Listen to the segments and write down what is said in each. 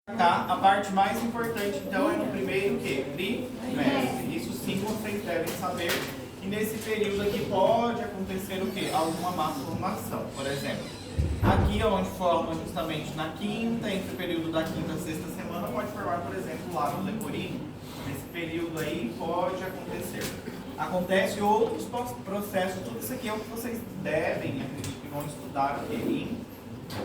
Tá? A parte mais importante, então, é no primeiro trimestre. Isso sim vocês devem saber. E nesse período aqui pode acontecer o quê? Alguma malformação, por exemplo. Aqui onde forma justamente na quinta, entre o período da quinta e sexta semana, pode formar, por exemplo, lá no leporino. Nesse período aí pode acontecer. Acontece outros processos, tudo isso aqui é o que vocês devem, acredito que vão estudar aqui em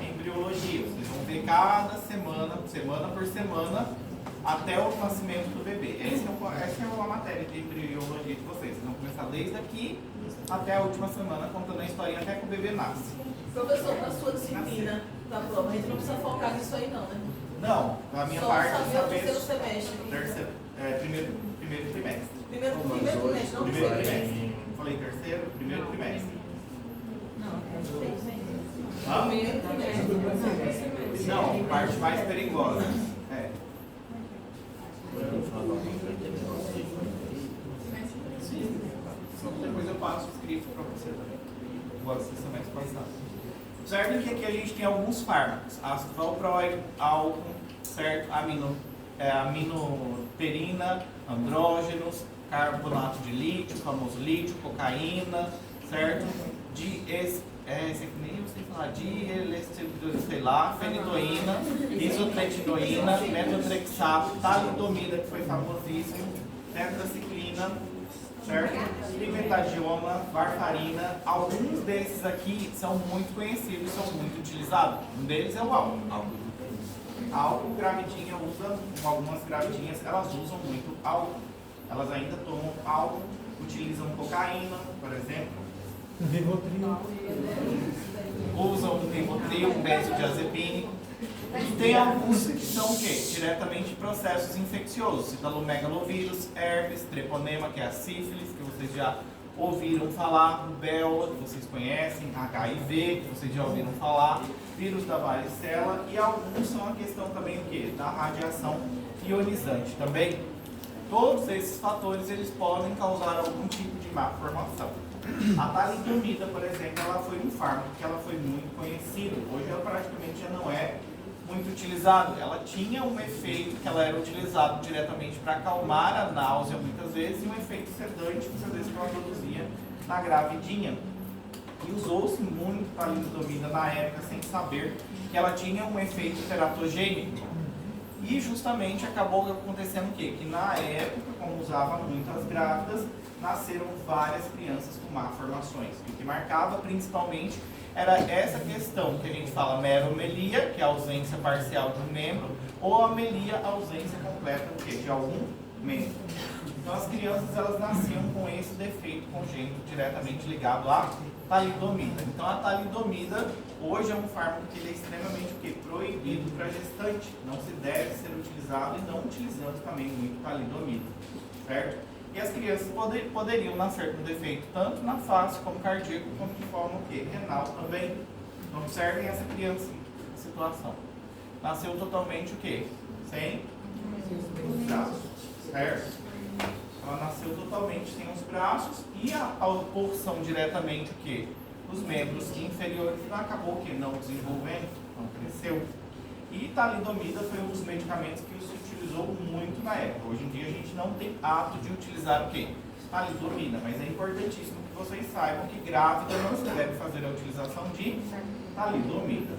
embriologia. Vocês vão ver cada semana, semana por semana, até o nascimento do bebê. Essa é uma matéria de embriologia de vocês. Vocês vão começar desde aqui até a última semana, contando a historinha até que o bebê nasce. Professor, na sua disciplina da prova, a gente não precisa focar nisso aí não, né? Não, a minha só parte saber o terceiro semestre. Primeiro trimestre. Primeiro trimestre, não Primeiro trimestre. Falei terceiro, primeiro trimestre. Primeiro trimestre. Não, parte mais perigosa. Depois eu passo o script para você também. Igual esse semestre passado. Observe que aqui a gente tem alguns fármacos. Ácido valproico, álcool, certo? Aminoperina, andrógenos, carbonato de lítio, famoso lítio, cocaína, certo? Esse aqui nem eu sei falar, sei lá, fenidoína, isotretinoína, metotrexato, talidomida, que foi famosíssimo, tetraciclina, certo? Trimetadiona, varfarina. Alguns desses aqui são muito conhecidos, são muito utilizados. Um deles é o álcool. Álcool, gravidinha usa, algumas gravidinhas, elas usam muito álcool. Elas ainda tomam álcool, utilizam cocaína, por exemplo. Usam um Rivotril, um benzodiazepínico. E tem alguns que são o quê? Diretamente processos infecciosos. Citalomegalovírus, herpes, treponema, que é a sífilis, que vocês já ouviram falar, rubéola, que vocês conhecem, HIV, que vocês já ouviram falar, vírus da varicela, e alguns são a questão também o quê? Da radiação ionizante também. Todos esses fatores eles podem causar algum tipo de malformação. A talidomida, por exemplo, ela foi um fármaco que ela foi muito conhecida. Hoje ela praticamente já não é muito utilizada. Ela tinha um efeito que ela era utilizado diretamente para acalmar a náusea muitas vezes e um efeito sedante muitas vezes que ela produzia na gravidinha. E usou-se muito talidomida na época sem saber que ela tinha um efeito teratogênico. E justamente acabou acontecendo o quê? Que na época, como usava muito as grávidas, nasceram várias crianças com malformações. E o que marcava principalmente era essa questão que a gente fala meromelia, que é a ausência parcial de um membro, ou amelia, a ausência completa de algum membro. Então as crianças elas nasciam com esse defeito congênito diretamente ligado à talidomida. Então a talidomida hoje é um fármaco que ele é extremamente proibido para gestante. Não se deve ser utilizado e não utilizando também muito talidomida, certo? E as crianças poderiam nascer com defeito tanto na face como cardíaco, como de forma o quê? Renal também. Então, observem essa criança em situação. Nasceu totalmente o quê? Sem os braços, certo? Ela nasceu totalmente sem os braços e a porção diretamente o quê? Os membros inferiores acabou que não desenvolvendo, não cresceu. E talidomida foi um dos medicamentos que se utilizou muito na época. Hoje em dia a gente não tem hábito de utilizar o quê? Talidomida, mas é importantíssimo que vocês saibam que grávida não se deve fazer a utilização de talidomida.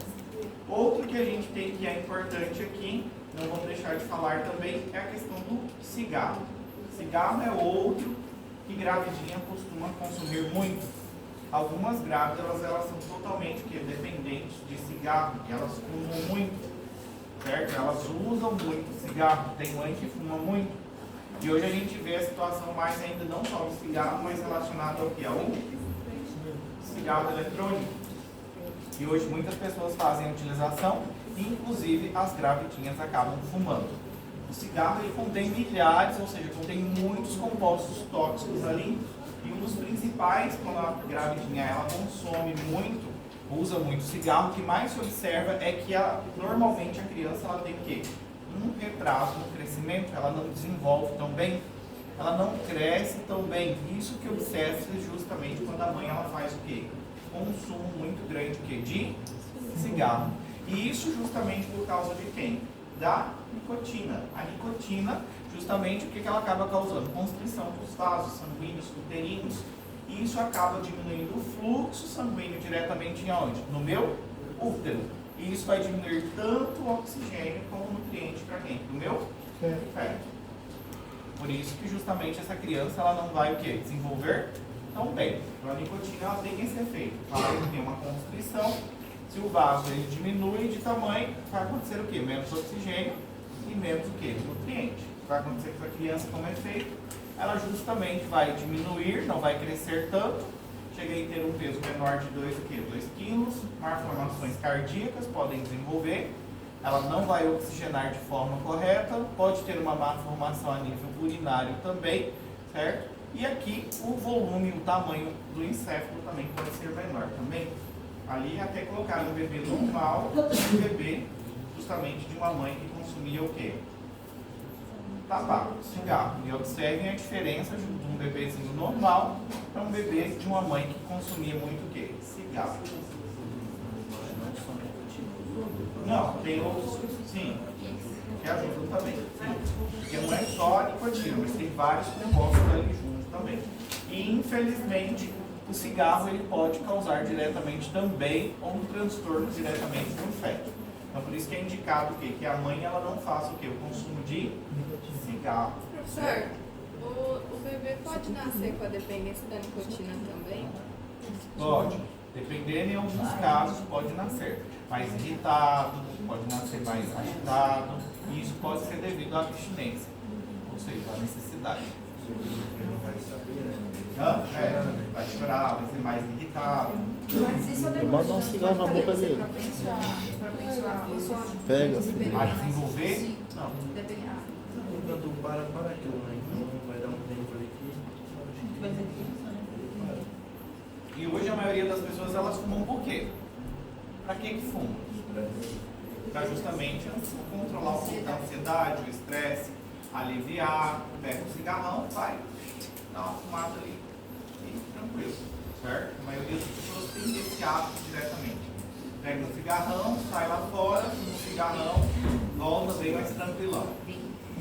Outro que a gente tem que é importante aqui, não vamos deixar de falar também, é a questão do cigarro. Cigarro é outro que gravidinha costuma consumir muito. Algumas grávidas elas são totalmente dependentes de cigarro, e elas fumam muito. Certo? Elas usam muito cigarro, tem mãe que fuma muito. E hoje a gente vê a situação mais ainda não só do cigarro, mas relacionado ao que? Ao cigarro eletrônico. E hoje muitas pessoas fazem a utilização, inclusive as gravidinhas acabam fumando. O cigarro ele contém milhares, ou seja, contém muitos compostos tóxicos ali. E um dos principais, quando a gravidinha ela consome muito, usa muito cigarro, o que mais se observa é que normalmente a criança ela tem o quê? Um retraso no crescimento, ela não desenvolve tão bem, ela não cresce tão bem. Isso que observa justamente quando a mãe ela faz o quê? Consumo muito grande o quê? De cigarro. E isso justamente por causa de quem? da nicotina. A nicotina, justamente, o que ela acaba causando? Constrição dos vasos sanguíneos uterinos. E isso acaba diminuindo o fluxo sanguíneo diretamente em onde? No meu útero. E isso vai diminuir tanto o oxigênio como o nutriente para quem? Para o meu feto. Por isso que justamente essa criança ela não vai o quê? Desenvolver tão bem. Então a nicotina ela tem esse efeito. Vai ter uma constrição. Se o vaso ele diminui de tamanho, vai acontecer o quê? Menos oxigênio e menos o quê? Nutriente. O que vai acontecer com a criança como efeito? Ela justamente vai diminuir, não vai crescer tanto. Cheguei a ter um peso menor de 2 quilos, malformações cardíacas podem desenvolver. Ela não vai oxigenar de forma correta, pode ter uma má formação a nível urinário também, certo? E aqui o volume, o tamanho do encéfalo também pode ser menor também. Ali até colocar um bebê normal, um bebê justamente de uma mãe que consumia o quê? Tabaco, cigarro. E observem a diferença de um bebezinho normal para um bebê de uma mãe que consumia muito o quê? Cigarro. Não, tem outros, sim, que ajudam também. Sim. Porque não é só a nicotina, mas tem vários compostos ali juntos também. E infelizmente o cigarro ele pode causar diretamente também um transtorno diretamente no feto. Então por isso que é indicado o quê? Que a mãe ela não faça o quê? O consumo de cigarro. Professor, o bebê pode nascer com a dependência da nicotina também? Pode. Dependendo em alguns casos pode nascer mais irritado, pode nascer mais agitado, e isso pode ser devido à abstinência, ou seja, à necessidade. Vai chorar, vai ser mais irritado. Manda um cigarro na boca dele. Pega, filho. A desenvolver? Não. Para aquilo, né? Então vai dar um tempo ali que... E hoje a maioria das pessoas elas fumam por quê? Para que fuma? Para justamente controlar um pouco a ansiedade, o estresse, aliviar, pega um cigarrão, vai, dá uma fumada ali e tranquilo, certo? A maioria das pessoas tem esse hábito diretamente. Pega um cigarrão, sai lá fora, fuma um cigarrão, volta bem mais tranquilão.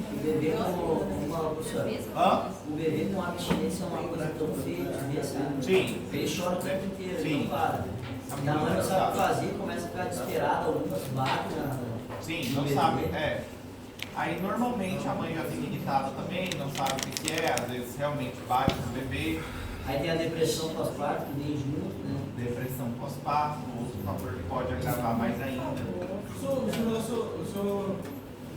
O bebê como professora. Hã? O bebê com abstinência é uma coisa tão feia, devia ser. Sim. Ele chora o tempo inteiro, Sim. ele não para. E a mãe não sabe o que fazer, começa a ficar desesperada, algumas batem Sim, não sabe, Aí normalmente a mãe já fica irritada também, não sabe o que é, às vezes realmente bate no bebê. Aí tem a depressão pós-parto, que vem junto, né? Depressão pós-parto, outro fator que pode agravar mais ainda. O senhor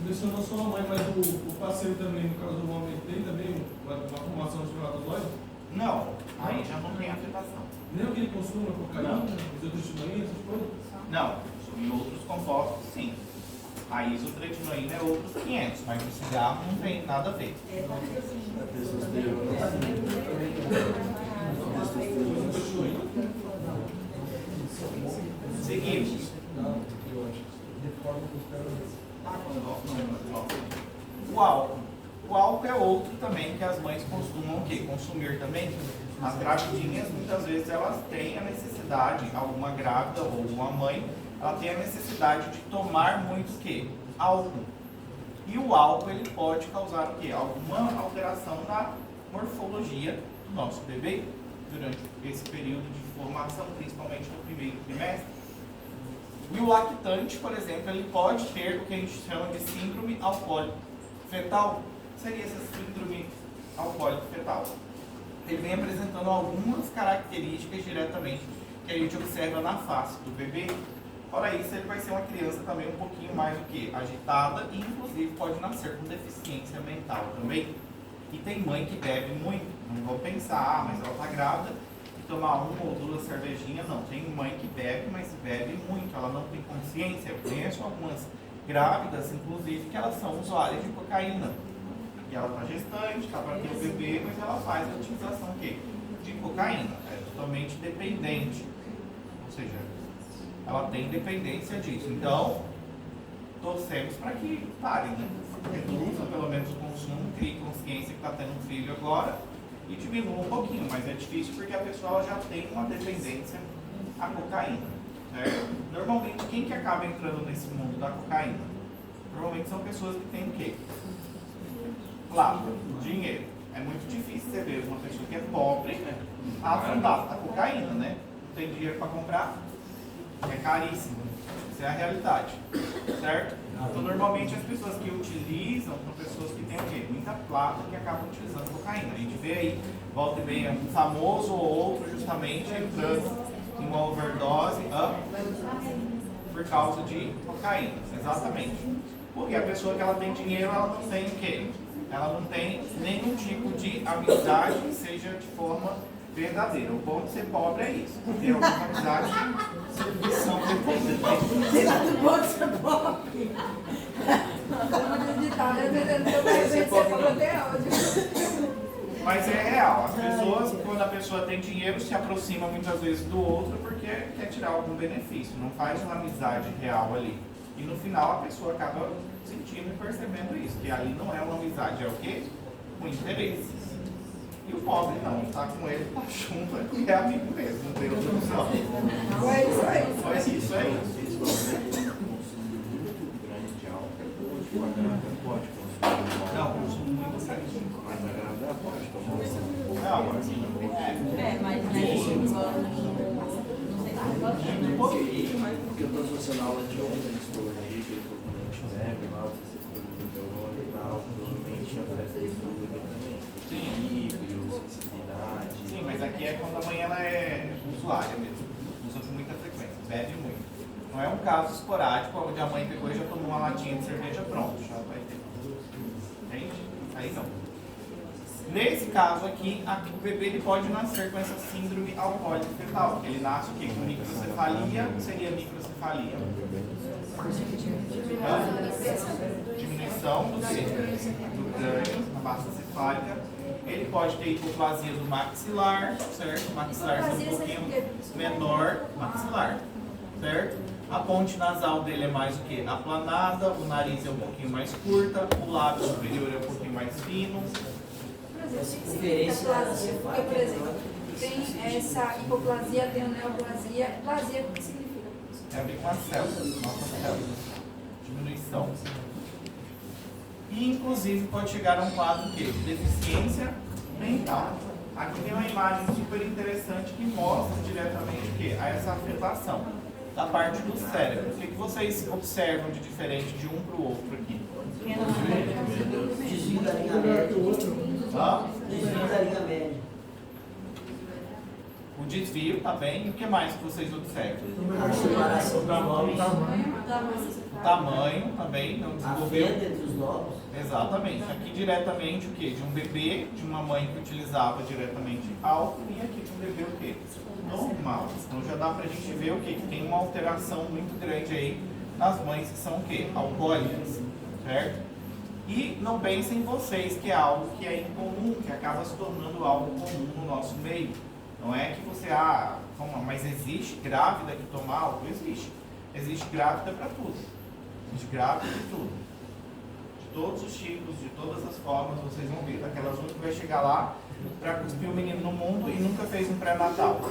mencionou só a mãe, mas o parceiro também, no caso do homem, tem também uma formação de espermatozoide? Não, aí já não tem afetação. Nem o que ele consuma cocaína, Não. isotretinoína, essas coisas? Não, em outros compostos sim. A isotretinoína é outros 500, mas o cigarro não tem nada a ver. Seguimos. O álcool. O álcool é outro também que as mães costumam o quê? Consumir também. As gravidinhas, muitas vezes, elas têm a necessidade, alguma grávida ou alguma mãe, ela tem a necessidade de tomar muito o quê? Álcool. E o álcool, ele pode causar o quê? Alguma alteração na morfologia do nosso bebê durante esse período de formação, principalmente no primeiro trimestre. E o lactante, por exemplo, ele pode ter o que a gente chama de síndrome alcoólico fetal. Seria essa síndrome alcoólico fetal. Ele vem apresentando algumas características diretamente que a gente observa na face do bebê. Fora isso, ele vai ser uma criança também um pouquinho mais do que agitada e inclusive pode nascer com deficiência mental também. E tem mãe que bebe muito, não vou pensar, mas ela está grávida e tomar uma ou duas cervejinhas, não. Tem mãe que bebe, mas bebe muito, ela não tem consciência. Eu conheço algumas grávidas, inclusive, que elas são usuárias de cocaína. E ela está gestante, está para ter o bebê, mas ela faz a utilização o quê? De cocaína. É totalmente dependente. Ou seja, ela tem dependência disso. Então, torcemos para que parem, né? Reduza pelo menos o consumo, crie consciência que está tendo um filho agora e diminua um pouquinho, mas é difícil porque a pessoa já tem uma dependência à cocaína. Certo? Normalmente, quem que acaba entrando nesse mundo da cocaína? Normalmente são pessoas que têm o quê? Claro, dinheiro. É muito difícil você ver uma pessoa que é pobre afundada a cocaína, né? Não tem dinheiro para comprar, é caríssimo. Essa é a realidade, certo? Então, normalmente as pessoas que utilizam são pessoas que têm o quê? Muita plata que acabam utilizando cocaína. A gente vê aí, volta e meia, um famoso ou outro justamente entrando em uma overdose por causa de cocaína, exatamente. Porque a pessoa que ela tem dinheiro, ela não tem o quê? Ela não tem nenhum tipo de amizade que seja de forma verdadeira. O bom de ser pobre é isso. Ter algumas amizades que são verdadeiras. Nada bom de ser pobre. Mas é real. As pessoas, quando a pessoa tem dinheiro, se aproxima muitas vezes do outro porque quer tirar algum benefício. Não faz uma amizade real ali. E no final a pessoa acaba sentindo e percebendo isso, que ali não é uma amizade, é o quê? Com interesses. E o pobre não, tá com ele, tá junto, é porque é amigo mesmo, não tem outra opção. É isso aí. Só é isso, é isso. Não, consumo muito grande. Mas a grávida pode tomar Não, assim, Mas porque eu estou associando a aula de ontem, estou aqui, que eu estou com a gente leve, lá, você ficou no neurônio e tal, provavelmente afeta isso tudo também. Equilíbrio, sensibilidade. sim, mas aqui é quando a mãe ela é usuária mesmo, usa com muita frequência, bebe muito. Não é um caso esporádico onde a mãe pegou e já tomou uma latinha de cerveja, pronto, já vai ter. Entende? Aí não. Nesse caso aqui, o bebê ele pode nascer com essa síndrome alcoólica fetal. Ele nasce o quê? Com microcefalia, seria microcefalia. Diminuição do crânio, na massa cefálica. Ele pode ter hipoplasia do maxilar, certo? O maxilar é um pouquinho menor, maxilar, certo? A ponte nasal dele é mais o que? Aplanada, o nariz é um pouquinho mais curta, o lábio superior é um pouquinho mais fino. Conferência Porque, por exemplo, tem essa hipoplasia, tem a neoplasia. Plasia, o que significa? Tem a ver com as células, nossas células. Diminuição. E, inclusive, pode chegar a um quadro que? De deficiência mental. Aqui tem uma imagem super interessante que mostra diretamente o quê? A essa afetação da parte do cérebro. O que vocês observam de diferente de um para o outro aqui? Desvio da linha média. Tá? Desvio da linha média. O desvio, tá bem? E o que mais que vocês observam? A separação dos lobos. O tamanho também, não A desenvolveu. fenda entre os lobos. Exatamente. Aqui diretamente o quê? De um bebê, de uma mãe que utilizava diretamente álcool e aqui de um bebê o quê? Normal. Então já dá pra gente ver o quê? Que tem uma alteração muito grande aí nas mães que são o quê? Alcoólicas, certo? E não pensem vocês que é algo que é incomum, que acaba se tornando algo comum no nosso meio. Não é que você, mas existe grávida que toma álcool? Existe. Existe grávida para tudo. Existe grávida de tudo. De todos os tipos, de todas as formas, vocês vão ver. Daquelas uma que vai chegar lá para cuspir o menino no mundo e nunca fez um pré-natal.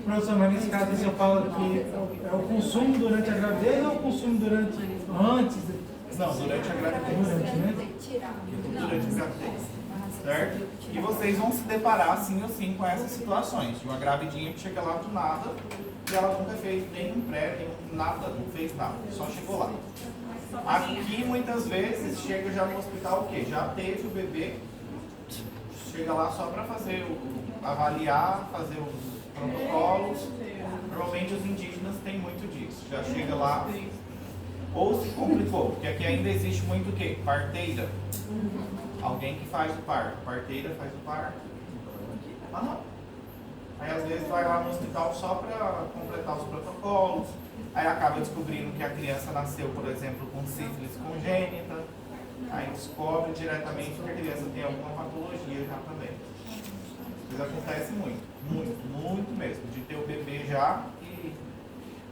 Professor, mas nesse caso você fala que é o consumo durante a gravidez ou o consumo durante antes? Não, durante a gravidez. Durante, né? Durante a gravidez. Certo? E vocês vão se deparar sim ou sim com essas situações. De uma gravidinha que chega lá do nada e ela nunca fez nenhum pré, nenhum nada, não fez nada, só chegou lá. Aqui muitas vezes chega já no hospital o quê? Já teve o bebê, chega lá só para fazer avaliar, fazer os protocolos. Normalmente os indígenas têm muito disso. Já chega lá ou se complicou, porque aqui ainda existe muito o quê? Parteira. Alguém que faz o parto. Parteira faz o parto. Aí às vezes vai lá no hospital só para completar os protocolos. Aí acaba descobrindo que a criança nasceu, por exemplo, com sífilis congênita. Aí descobre diretamente que a criança tem alguma patologia já também. Isso acontece muito, muito mesmo. De ter o bebê já e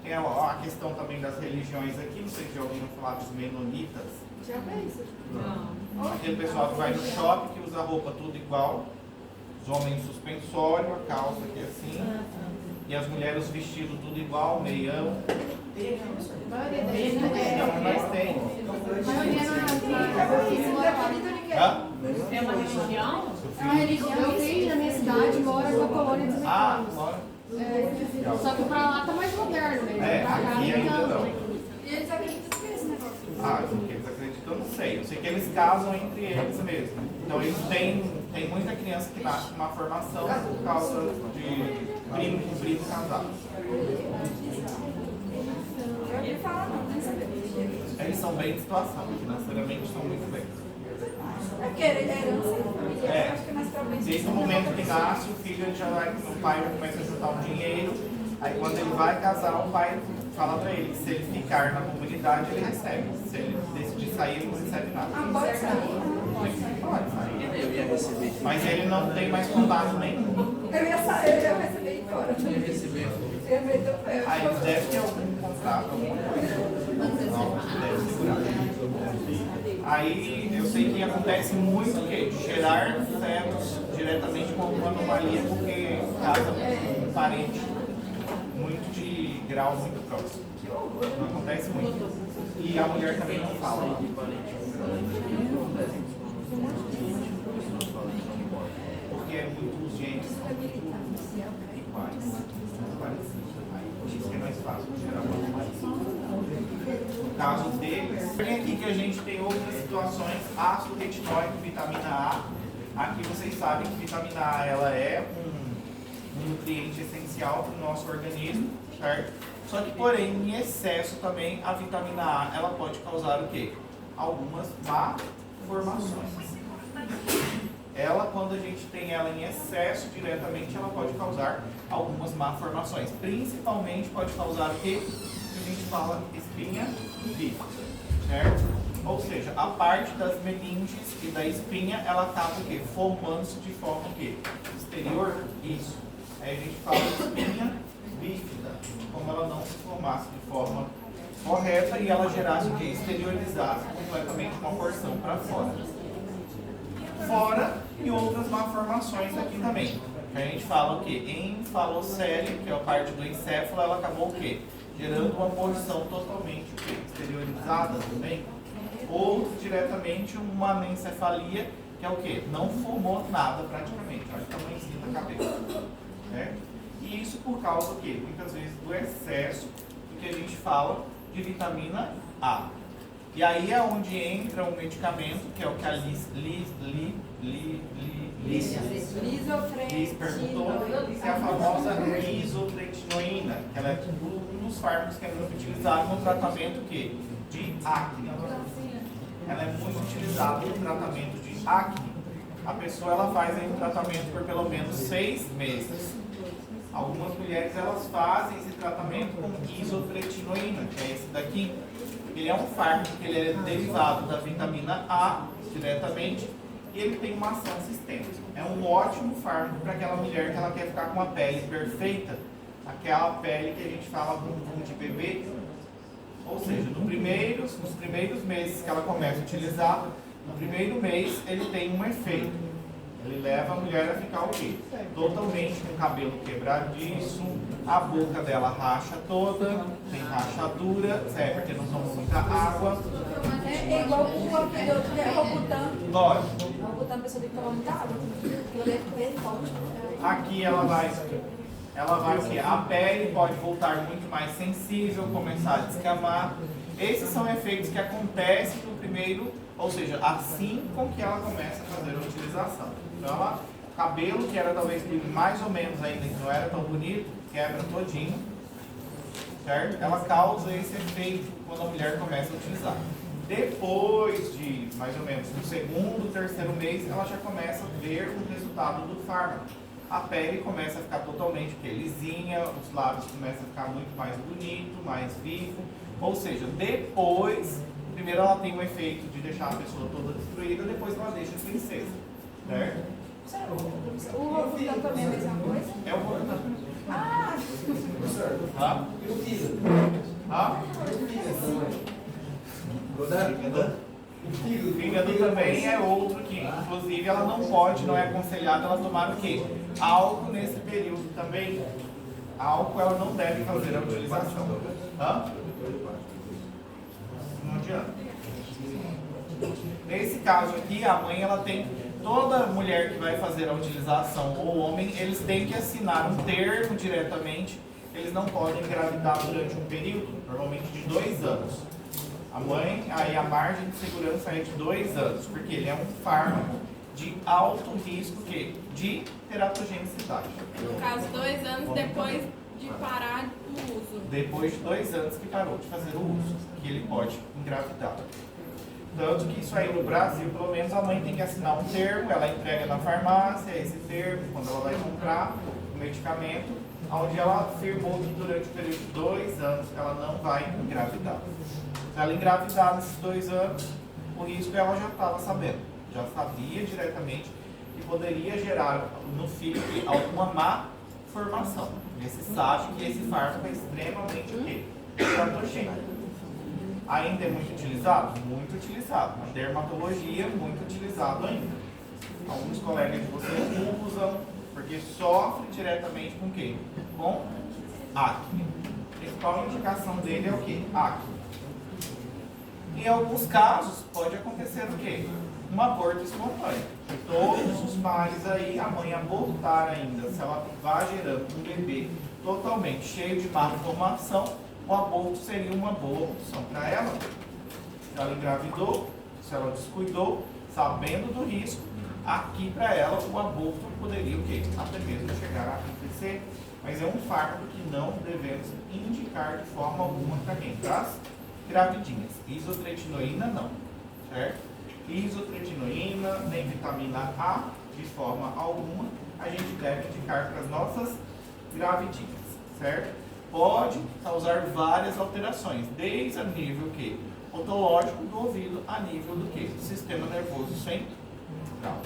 tem a questão também das religiões aqui. Não sei se já ouviram falar dos menonitas. Já fez? Não. Aquele pessoal que vai no shopping, que usa roupa tudo igual. Os homens suspensório, a calça aqui assim. E as mulheres vestindo tudo igual, meião. Maioria Não, mas tem. Hã? É uma religião? É uma religião. Meu filho na minha cidade mora na colônia dos Ah, americanos. bora. Só que pra lá tá mais moderno, né? É, Pra cá aqui ainda não. E eles acreditam que é esse negócio. Ah, o que eles acreditam, eu não sei. Eu sei que eles casam entre eles mesmo. Então eles tem muita criança que nasce com uma formação por causa de primo com primo casado. Eu ouvi falar, não, nem sabia. Eles são bem de situação, financeiramente são muito bem. É porque herança e família, É. eu acho que é mais propenso. Desde o momento que nasce, o filho ele já vai, o pai já começa a juntar um dinheiro. Aí quando ele vai casar, o pai fala pra ele que se ele ficar na comunidade, ele recebe. Se ele decidir sair, ele não recebe nada. Ah, pode sair? Pode sair. Eu ia receber. Mas ele não tem mais contato nenhum. Eu ia sair, eu ia receber ir embora. Eu ia receber. Eu ia meter o pé. Aí eles devem ter algum contrato, alguma coisa. Não, deve segurar. Aí eu sei que acontece muito que gerar fetos diretamente com alguma anomalia porque casa com um parente muito de grau muito próximo. Não acontece muito. E a mulher também não fala. Porque é muito os genes iguais. Parecidos. Aí por isso que é mais fácil gerar uma anomalia. No caso deles, tem aqui que a gente tem outras situações, ácido retinóico, vitamina A. Aqui vocês sabem que vitamina A ela é um nutriente essencial para o nosso organismo, certo? Só que, porém, em excesso também, a vitamina A ela pode causar o quê? Algumas malformações. Ela, quando a gente tem ela em excesso diretamente, ela pode causar algumas malformações. Principalmente pode causar o quê? A gente fala espinha bífida, certo? Ou seja, a parte das meninges e da espinha, ela acaba o quê? Formando-se de forma o quê? Exterior, isso. Aí a gente fala espinha bífida, como ela não se formasse de forma correta e ela gerasse o quê? Exteriorizasse completamente uma porção para fora. Fora e outras malformações aqui também. A gente fala o quê? Encefalocele, que é a parte do encéfalo, ela acabou o quê? Gerando uma porção totalmente o quê? Exteriorizada também. Ou diretamente uma anencefalia, que é o quê? Não formou nada praticamente. Olha o tamanhozinho da cabeça. Né? E isso por causa do quê? Muitas vezes do excesso do que a gente fala de vitamina A. E aí é onde entra um medicamento que é o que a Liz perguntou, que é a famosa isotretinoína, que ela é um dos fármacos que é muito utilizado no tratamento que? De acne. Ela é muito utilizada no tratamento de acne. A pessoa ela faz aí um tratamento por pelo menos 6 meses. Algumas mulheres elas fazem esse tratamento com isotretinoína, que é esse daqui. Ele é um fármaco que ele é derivado da vitamina A diretamente e ele tem uma ação sistêmica. É um ótimo fármaco para aquela mulher que ela quer ficar com a pele perfeita, aquela pele que a gente fala bumbum de bebê. Ou seja, nos primeiros meses que ela começa a utilizar, no primeiro mês ele tem um efeito. Ele leva a mulher a ficar o quê? Totalmente com o cabelo quebradiço, a boca dela racha toda, tem rachadura, certo? Porque não toma muita água. É igual o outro que é Robutan. Lógico. O Robutan, a pessoa tem que tomar muita água. Aquilo deve comer forte. Aqui ela vai o quê? A pele pode voltar muito mais sensível, começar a descamar. Esses são efeitos que acontecem no primeiro, ou seja, assim com que ela começa a fazer a utilização. Então ela, o cabelo que era talvez mais ou menos ainda, que não era tão bonito, quebra todinho, certo? Ela causa esse efeito quando a mulher começa a utilizar. Depois de, mais ou menos, no segundo, terceiro mês, ela já começa a ver o resultado do fármaco. A pele começa a ficar totalmente lisinha, os lábios começam a ficar muito mais bonito, mais vivo. Ou seja, depois, primeiro ela tem o efeito de deixar a pessoa toda destruída, depois ela deixa a princesa, certo? O Robutan também é a mesma coisa? É o Robutan. Ah! Tá? O fígado também é outro que, inclusive, ela não pode, não é aconselhada ela tomar o quê? Álcool nesse período também. álcool ela não deve fazer a utilização. Hã? Não adianta. Nesse caso aqui, a mãe ela tem, toda mulher que vai fazer a utilização ou homem, eles têm que assinar um termo diretamente. Eles não podem engravidar durante um período, normalmente de 2 anos. A mãe, aí a margem de segurança é de 2 anos, porque ele é um fármaco de alto risco de teratogenicidade. No caso, 2 anos depois de parar o uso. Depois de 2 anos que parou de fazer o uso, que ele pode engravidar. Tanto que isso aí no Brasil, pelo menos a mãe tem que assinar um termo, ela entrega na farmácia esse termo, quando ela vai comprar o medicamento, onde ela afirmou que durante o período de 2 anos ela não vai engravidar. Se ela engravidar nesses 2 anos, o risco ela já estava sabendo, já sabia diretamente que poderia gerar no filho alguma má formação. Você sabe que esse fármaco é extremamente teratogênico. Ainda é muito utilizado? Muito utilizado. Na dermatologia, muito utilizado ainda. Alguns colegas de vocês usam, porque sofre diretamente com o quê? Com acne. A principal indicação dele é o quê? Acne. Em alguns casos, pode acontecer o quê? Um aborto espontâneo. Todos os pares aí, a mãe abortar ainda, se ela vai gerando um bebê totalmente cheio de má formação, o aborto seria uma boa opção para ela. Se ela engravidou, se ela descuidou, sabendo do risco, aqui para ela o aborto poderia o quê? Até mesmo chegar a acontecer. Mas é um fármaco que não devemos indicar de forma alguma para quem? Para as gravidinhas. Isotretinoína não, certo? Isotretinoína, nem vitamina A, de forma alguma, a gente deve indicar para as nossas gravidinhas, certo? Pode causar várias alterações, desde a nível que otológico do ouvido a nível do que? Do sistema nervoso central.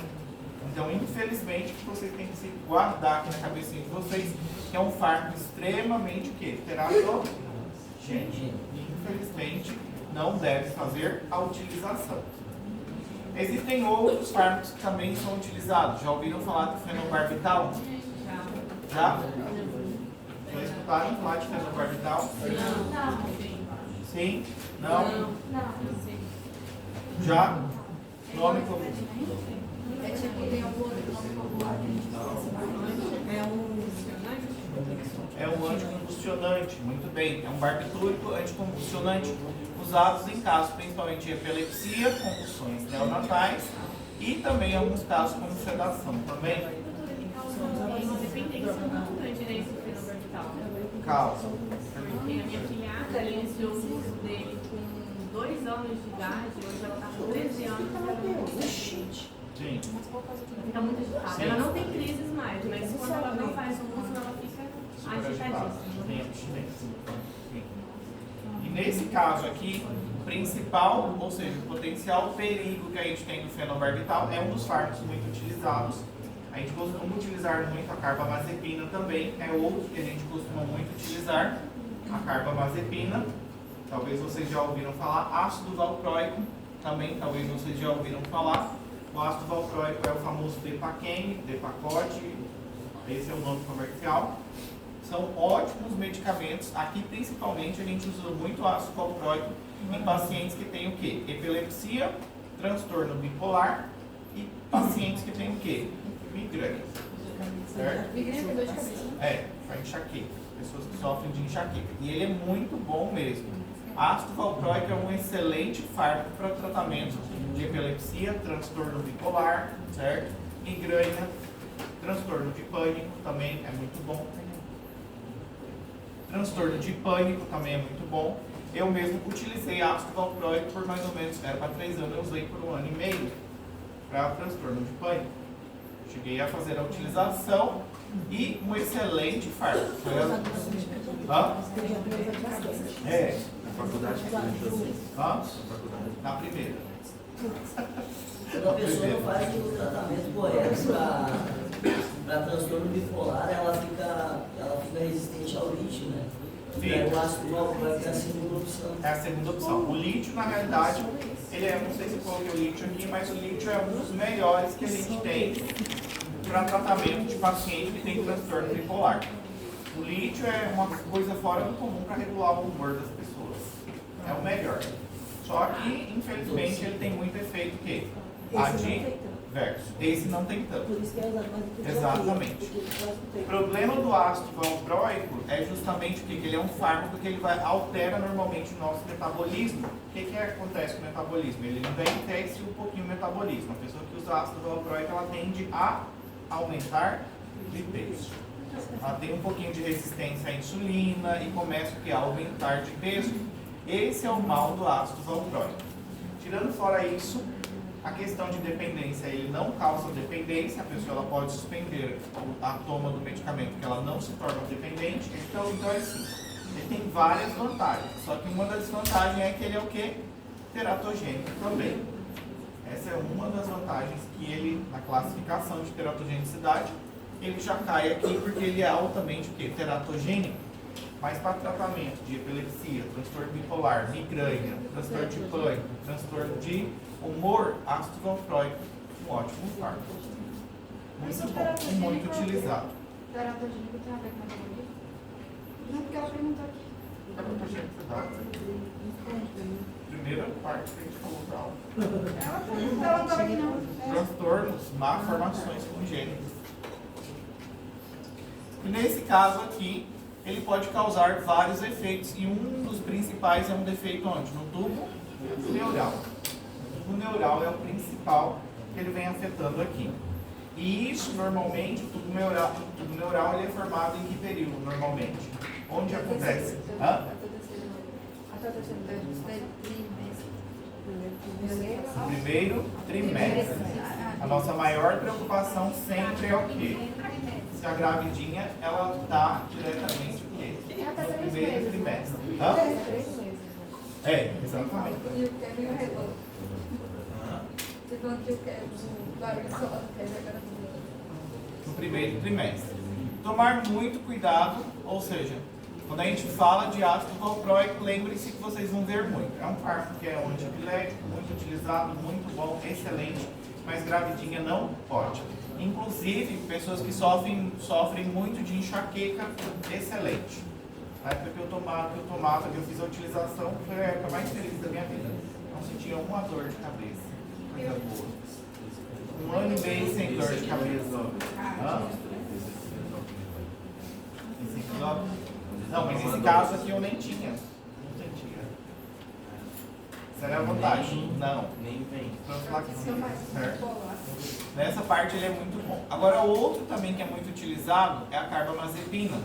Então, infelizmente, vocês têm que se guardar aqui na cabecinha de vocês que é um fármaco extremamente teratogênico. Infelizmente, não deve fazer a utilização. Existem outros fármacos que também são utilizados. Já ouviram falar do fenobarbital? Já? Já escutaram falar de fenobarbital? Não. Sim? Não? Já? Nome como? É tipo, tem algum outro nome popular que a gente É um anticonvulsionante, muito bem. É um barbitúrico anticonvulsionante usados em casos principalmente de epilepsia, convulsões neonatais e também em alguns casos como sedação também. Dependência não direito do fenobarbital. Causa. Porque a minha filhada iniciou o uso dele com 2 anos de idade, hoje ela está com 13 anos e ela não usa. Sim. Fica muito agitada. Sim. Ela não tem crises mais, mas quando ela não faz o uso, ela fica agitadíssima. Sim. E nesse caso aqui, o principal, ou seja, o potencial perigo que a gente tem no fenobarbital é um dos fármacos muito utilizados. A gente costuma utilizar muito a carbamazepina também, é outro que a gente costuma muito utilizar, a carbamazepina. Talvez vocês já ouviram falar, ácido valproico, também talvez vocês já ouviram falar. O ácido valproico é o famoso Depaquem, Depakote, esse é o nome comercial. São ótimos medicamentos. Aqui, principalmente, a gente usa muito ácido valproico em pacientes que têm o quê? Epilepsia, transtorno bipolar e pacientes que têm o quê? Migrânia. Certo? Migrânia com dor de cabeça. É, para enxaqueca. Pessoas que sofrem de enxaqueca. E ele é muito bom mesmo. Ácido valproico é um excelente fármaco para tratamento de epilepsia, transtorno bipolar, certo? Migrânia, transtorno de pânico também é muito bom. Transtorno de pânico também é muito bom. Eu mesmo utilizei ácido valproico por mais ou menos, era para 3 anos, eu usei por 1 ano e meio para transtorno de pânico. Cheguei a fazer a utilização e um excelente fármaco. Hã? É. Faculdade que Hã? Na primeira. Quando a pessoa não faz o tratamento correto para transtorno bipolar, ela fica resistente ao lítio, né? Fica. O ácido valproico é a segunda opção. É a segunda opção. O lítio, na realidade, ele é, não sei se eu coloquei o lítio aqui, mas o lítio é um dos melhores que a gente tem para tratamento de paciente que tem transtorno bipolar. O lítio é uma coisa fora do comum para regular o humor das pessoas. É o melhor. Só que, infelizmente, ele tem muito efeito que adverso. Esse não tem tanto. Por isso que é usado mais do que Exatamente. O problema do ácido valproico é justamente o que ele é um fármaco que ele altera normalmente o nosso metabolismo. O que acontece com o metabolismo? Ele envelhece um pouquinho o metabolismo. A pessoa que usa ácido valproico, ela tende a aumentar de peso. Ela tem um pouquinho de resistência à insulina e começa a aumentar de peso. Esse é o mal do ácido valproico. Tirando fora isso, a questão de dependência, ele não causa dependência, a pessoa ela pode suspender a toma do medicamento, porque ela não se torna dependente. Então é assim, ele tem várias vantagens, só que uma das vantagens é que ele é o quê? Teratogênico também. Essa é uma das vantagens que ele, na classificação de teratogenicidade, ele já cai aqui porque ele é altamente o quê? Teratogênico. Mas para tratamento de epilepsia, transtorno bipolar, migrânia, transtorno de pânico, transtorno de humor, ácido valproico, um ótimo fármaco. Muito bom e muito utilizado. Teratogênico tem a ver com metabolismo? Não, porque ela perguntou aqui. Primeira parte que a gente falou da aula. Ela não estava aqui não. Transtornos, malformações congênitas. E nesse caso aqui, ele pode causar vários efeitos e um dos principais é um defeito onde? No tubo neural. O tubo neural é o principal que ele vem afetando aqui. E isso normalmente, o tubo neural ele é formado em que período normalmente? Onde acontece? No primeiro trimestre. A nossa maior preocupação sempre é o quê? Se a gravidinha, ela está diretamente o quê? No primeiro trimestre. É, exatamente. E o Kevin arredou. Você falando que o Kevin, o barulho solar do Kevin agora No primeiro trimestre. Tomar muito cuidado, ou seja, quando a gente fala de ácido valproico, lembre-se que vocês vão ver muito. É um fármaco que é antiepilético, muito utilizado, muito bom, excelente, mas gravidinha não pode. Inclusive, pessoas que sofrem muito de enxaqueca, excelente. Na época que eu tomava, que eu fiz a utilização, foi a época mais feliz da minha vida. Não sentia uma dor de cabeça. Coisa boa. 1 ano e meio sem dor de cabeça. Não, mas nesse caso aqui eu nem tinha. Não sentia. Essa era a vantagem. Não. Nem vem. Certo? Nessa parte ele é muito bom. Agora o outro também que é muito utilizado é a carbamazepina.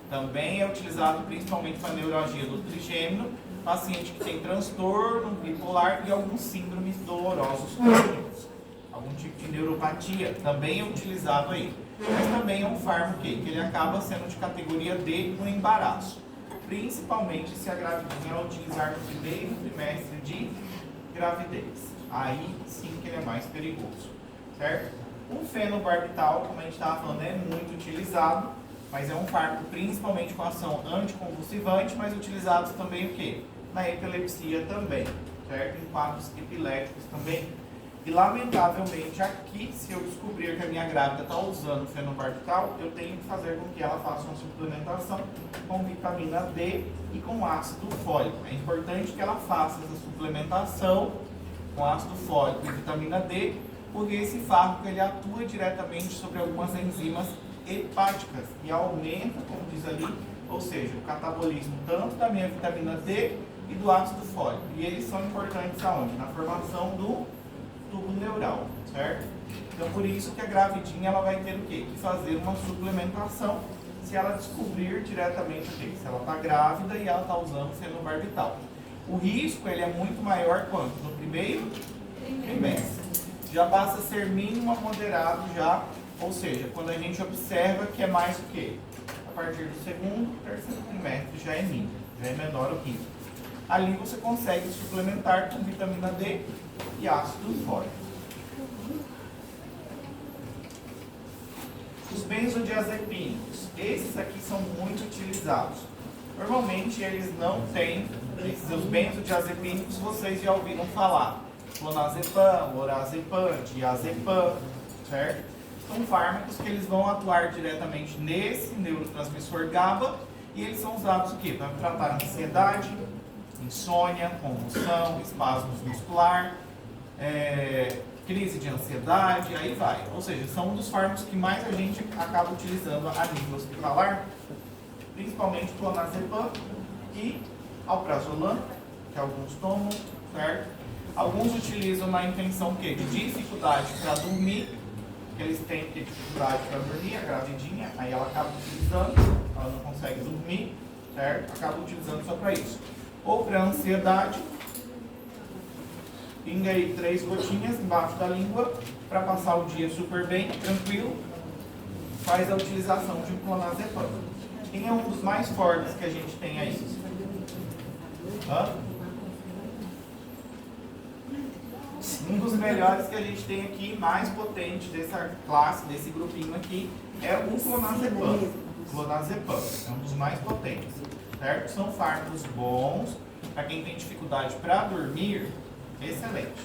Também é utilizado principalmente para neuralgia do trigêmino, paciente que tem transtorno bipolar e alguns síndromes dolorosos crônicos. Algum tipo de neuropatia também é utilizado aí. Mas também é um fármaco que ele acaba sendo de categoria D no embaraço. Principalmente se a gravidinha ela utilizar no primeiro trimestre de gravidez. Aí sim que ele é mais perigoso. Certo? O fenobarbital, como a gente estava falando, é muito utilizado, mas é um fármaco principalmente com ação anticonvulsivante, mas utilizado também o quê? Na epilepsia também, certo? Em quadros epiléticos também. E lamentavelmente aqui, se eu descobrir que a minha grávida está usando fenobarbital, eu tenho que fazer com que ela faça uma suplementação com vitamina D e com ácido fólico. É importante que ela faça essa suplementação com ácido fólico e vitamina D, porque esse fármaco ele atua diretamente sobre algumas enzimas hepáticas e aumenta, como diz ali, ou seja, o catabolismo tanto da minha vitamina D e do ácido fólico. E eles são importantes aonde? Na formação do tubo neural, certo? Então por isso que a gravidinha ela vai ter o quê? Que fazer uma suplementação se ela descobrir diretamente o quê? Se ela está grávida e ela está usando fenobarbital. O risco ele é muito maior quanto? No primeiro trimestre. Já passa a ser mínimo a moderado já, ou seja, quando a gente observa que é mais o quê? A partir do segundo, terceiro trimestre já é mínimo, já é menor o risco. Ali você consegue suplementar com vitamina D e ácido fólico. Os benzodiazepínicos, esses aqui são muito utilizados. Normalmente eles não têm, os benzodiazepínicos vocês já ouviram falar. Clonazepam, lorazepam, diazepam, certo? são fármacos que eles vão atuar diretamente nesse neurotransmissor GABA e eles são usados o quê? Para tratar ansiedade, insônia, convulsão, espasmos muscular, crise de ansiedade, aí vai. Ou seja, são um dos fármacos que mais a gente acaba utilizando a nível hospitalar, principalmente clonazepam e alprazolam, que alguns tomam, certo? Alguns utilizam na intenção que de dificuldade para dormir, que eles têm dificuldade para dormir, a gravidinha, aí ela acaba utilizando, ela não consegue dormir, certo? Acaba utilizando só para isso. Ou para ansiedade, pinga aí 3 gotinhas embaixo da língua para passar o dia super bem, tranquilo, faz a utilização de um clonazepam. Quem é um dos mais fortes que a gente tem aí? Um dos melhores que a gente tem aqui, mais potente dessa classe, desse grupinho aqui, é o clonazepam. Clonazepam é um dos mais potentes, certo? São fármacos bons, para quem tem dificuldade para dormir, excelente.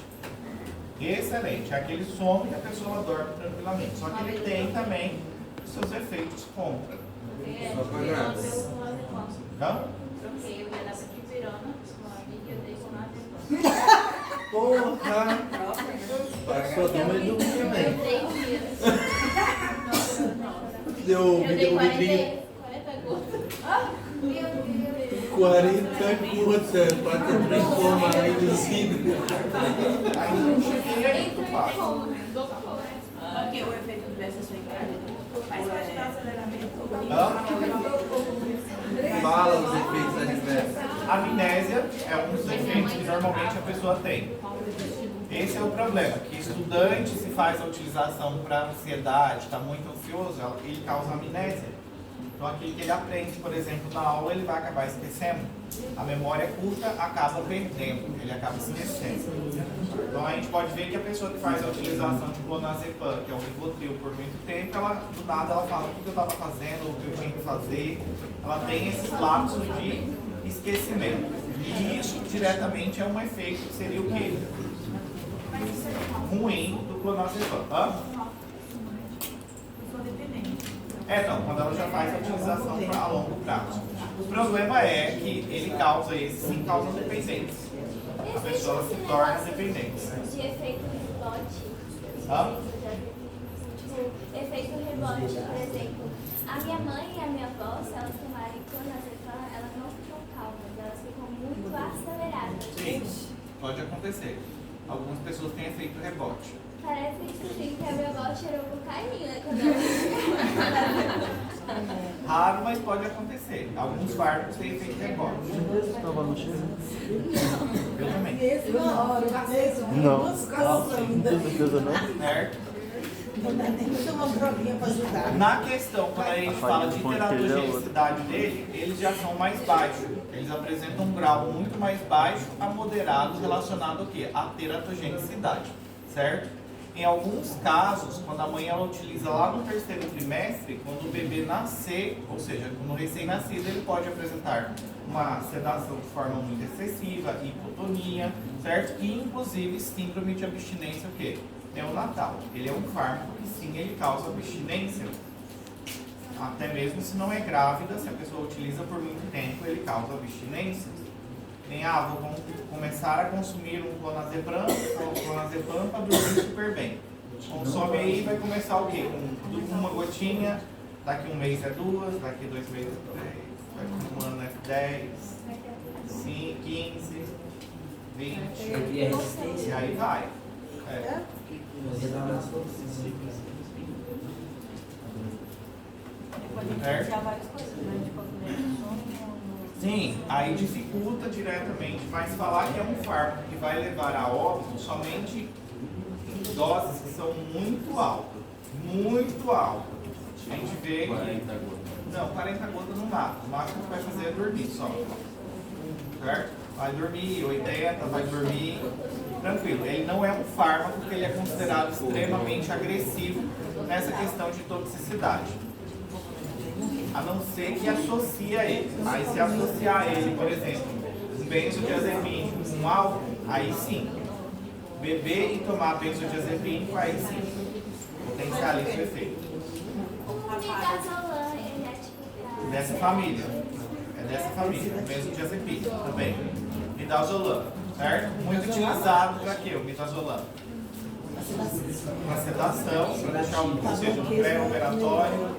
Excelente. É aquele sono que a pessoa dorme tranquilamente. Só que ele tem também os seus efeitos contra. Não? Troquei, eu ia dar dipirona, uma amiga, eu dei clonazepam. Porra! Passou do meio do Eu também. dei um dia. Deu Eu dei o vidrinho. 40 gotas. 40 gotas pra te transformar aí no vidro. Aí não cheguei aí, tu passa. Ok, o efeito dessa sua encarga. Fala os efeitos adversos. Amnésia é um dos efeitos que normalmente a pessoa tem. Esse é o problema, que estudante se faz a utilização para ansiedade, está muito ansioso, ele causa amnésia. Então aquilo que ele aprende, por exemplo, na aula, ele vai acabar esquecendo. A memória curta acaba perdendo, ele acaba se esquecendo. Então a gente pode ver que a pessoa que faz a utilização de clonazepam, que é o Rivotril, por muito tempo, ela, do nada ela fala o que eu estava fazendo, o que eu tinha que fazer. Ela tem esses lapsos de esquecimento. E isso diretamente é um efeito que seria o quê? Ruim do clonazepam. Não, quando ela já faz a utilização a longo prazo. O problema é que ele causa, esse sim causa dependência. A pessoa se torna dependente. De efeito rebote. Tipo, efeito rebote, por exemplo. A minha mãe e a minha avó, se elas tomarem clonazepam, elas não ficam calmas, elas ficam muito aceleradas. Sim, pode acontecer. Algumas pessoas têm efeito rebote. Parece que a minha avó cheirou cocaína quando ela... Raro, mas pode acontecer. Alguns fármacos têm efeito rebote. Estava no cheiro? Eu também. Não. Com certeza não. Certo? Uma droguinha para ajudar. Na questão, quando a gente fala de teratogenicidade dele, eles já são mais baixos. Eles apresentam um grau muito mais baixo a moderado relacionado ao quê? À teratogenicidade, certo? Em alguns casos, quando a mãe ela utiliza lá no 3º trimestre, quando o bebê nascer, ou seja, no recém-nascido, ele pode apresentar uma sedação de forma muito excessiva, hipotonia, certo? E inclusive síndrome de abstinência, o quê? Neonatal. Ele é um fármaco que sim, ele causa abstinência. Até mesmo se não é grávida, se a pessoa utiliza por muito tempo, ele causa abstinência. Nem, vou começar a consumir um clonazepam para dormir super bem. Consome aí e vai começar o quê? Com uma gotinha, daqui um mês é 2, daqui 2 meses é 3, daqui um ano é 10, 5, 15, 20, E a resistência? e aí vai. Sim, aí dificulta diretamente, mas falar que é um fármaco que vai levar a óbito somente em doses que são muito altas. Muito altas. A gente vê que... 40 gotas. Não, 40 gotas não dá. O máximo que vai fazer é dormir só. Certo? Vai dormir, 80, vai dormir. Tranquilo. Ele não é um fármaco que ele é considerado extremamente agressivo nessa questão de toxicidade. A não ser que associa ele. Aí se associar ele, por exemplo, um benzodiazepínico com um álcool, aí sim. Beber e tomar benzodiazepínico, aí sim. potencializa o efeito. O midazolam, ele é tipo pra... Dessa família. É dessa família, benzodiazepina também. Midazolam, certo? Muito utilizado para quê? O midazolam. Para sedação, para deixar o ou seja, no pré-operatório.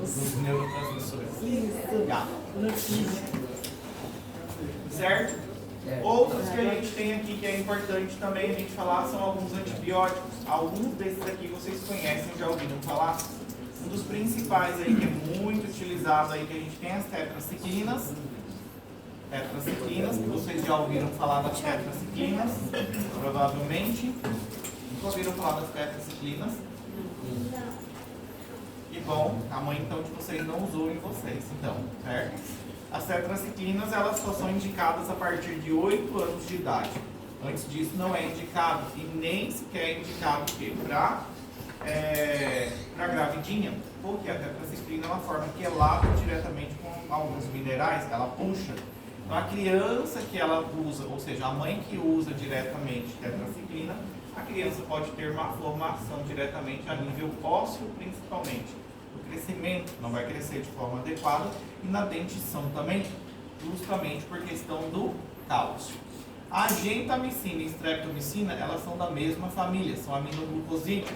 Os neurotransmissores. Certo? Outros que a gente tem aqui que é importante também a gente falar são alguns antibióticos. Alguns desses aqui vocês conhecem, já ouviram falar? Um dos principais aí que é muito utilizado aí que a gente tem as tetraciclinas. Tetraciclinas, que vocês já ouviram falar das tetraciclinas, provavelmente. Nunca ouviram falar das tetraciclinas? Que bom, a mãe então de vocês não usou em vocês, então, certo? As tetraciclinas, elas só são indicadas a partir de 8 anos de idade. Antes disso não é indicado e nem sequer é indicado para gravidinha, porque a tetraciclina é uma forma que elabra diretamente com alguns minerais, ela puxa. Então a criança que ela usa, ou seja, a mãe que usa diretamente tetraciclina, a criança pode ter uma formação diretamente a nível ósseo principalmente. O crescimento não vai crescer de forma adequada e na dentição também, justamente por questão do cálcio. A gentamicina e streptomicina, elas são da mesma família, são aminoglucosídeos.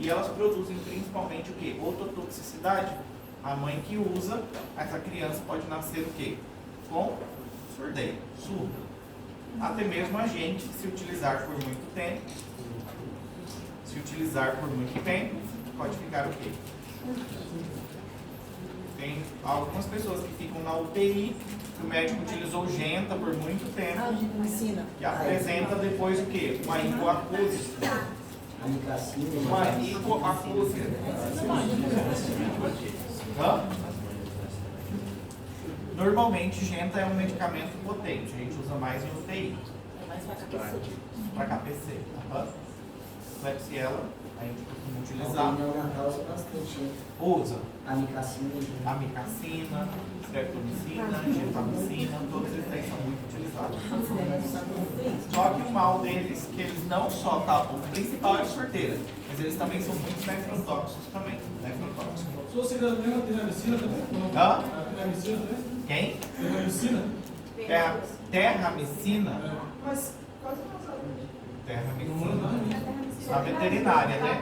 E elas produzem principalmente o que? Ototoxicidade. A mãe que usa, essa criança pode nascer o quê? Com surdez, surdo. Até mesmo a gente, se utilizar por muito tempo, pode ficar o quê? Tem algumas pessoas que ficam na UTI, que o médico utilizou genta por muito tempo. E apresenta depois o quê? Uma hipoacúsia. Uma hipoacúsia. Normalmente, genta é um medicamento potente. A gente usa mais em UTI. Para KPC. Klebsiella, a gente costuma utilizar. Usa. Amicacina, streptomicina, gentamicina, todos esses aí são muito utilizados. Só que o mal deles, que eles não só o principal é a sorteira, mas eles também são muito nefrotóxicos também. Se você lembra da terramicina também? Hã? Terramicina também? Quem? Terramicina? Terramicina? Mas quase Terramicina. A veterinária, né?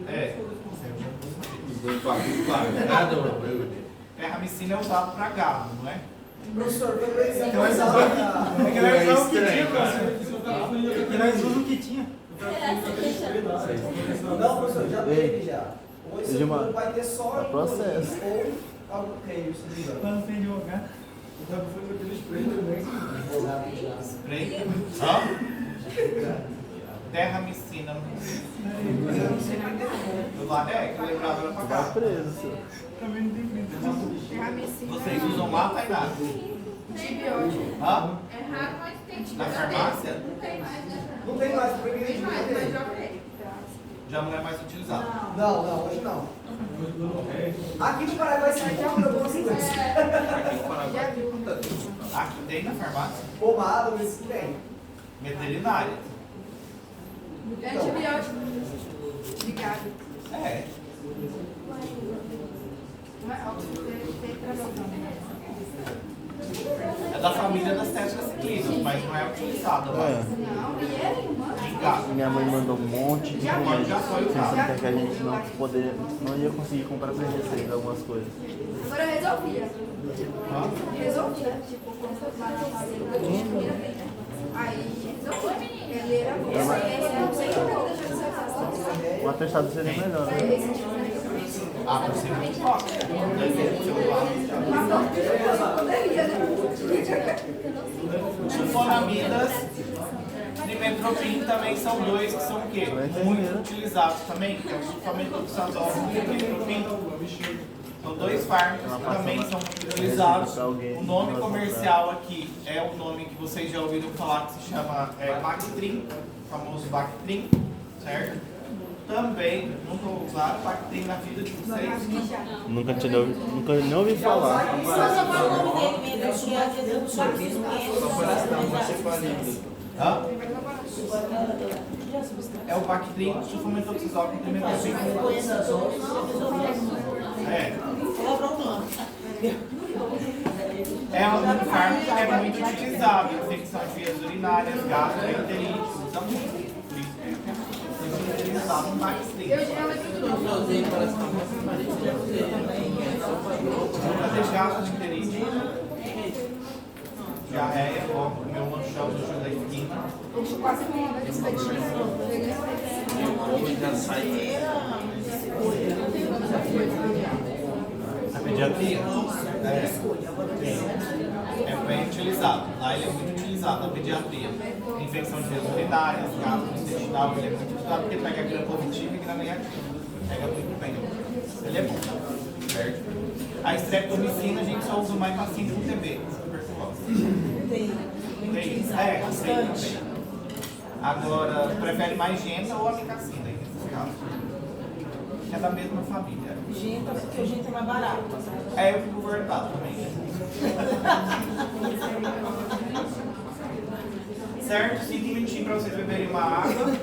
É. Terramicina é usado para gado, não é? Professor, É que nós usamos o que tinha, professor. É que nós usamos o que tinha. Não, professor, já teve já. Hoje não vai ter só em processo. ou algo creio, se não me engano. Para não ter advogado. Já foi com aquele spray também. Spray? Hã? Terramicina. Do lado é, que eu lembrava era pra cá. Tá preso, senhor. Também não tem medo. Vocês usam lá, Tainá? Hã? É raro, mas tem. Na farmácia? Não tem mais, né? Não tem mais, porque Tem mais, mas já tem. Já não é mais utilizado. Não, hoje não. Aqui no Paraguai você tem alguma coisa. Aqui no Paraguai. Aqui tem na farmácia? Pomada, mas tem. Veterinária. Antibiótico de gado. É. É da família das tetraciclinas, mas não é utilizada mais. Não, e ele, humano. Em casa. Minha mãe mandou um monte de remédio, Já foi pensando usado. que a gente não ia conseguir comprar sem receita algumas coisas. Agora eu resolvia. Hã? Resolvia. Tipo, quando eu tinha aí resolvia. Ele era bom. Esse não sei como eu deixei de ser afastado. Um atestado seria melhor, né? Esse tipo de doença. Ah, por ser muito forte. Deve ser o lado. Mas não, eu poderia, né? Sulfonamidas e metropin também são dois que são o quê? Muito utilizados também, que é o sulfamethoxazol e o metropin. São dois fármacos que também são muito utilizados. O nome comercial aqui é o nome que vocês já ouviram falar, que se chama Bactrim, o famoso Bactrim, certo? Também, nunca usaram Bactrim na vida de vocês? Nunca nem ouvi falar. Hã? É o Bactrim, sulfametoxazol, que também Se eu conheço as outras, é um fármaco que é muito utilizado, infecção de vias urinárias, gastroenterite, usa muito. Por isso é muito utilizado no Bactrim. Para gastroenterite, diarreia, meu manchão do jogo da esquina. Eu quase com uma vez A pediatria? É bem utilizado. Lá ele é muito utilizado na pediatria. Infecção de vias urinárias, gastrointestinal, ele é muito utilizado porque pega gram positiva e gram negativa. Pega muito bem. Ele é bom, certo? A streptomicina a gente só usa mais para síndrome TB, tuberculose. Tem também. Agora, prefere mais genta ou amicacina nesses casos? É da mesma família. Genta, porque o genta é mais barato. É, eu fico voltado também. Certo? 5 minutinhos para vocês beberem uma água.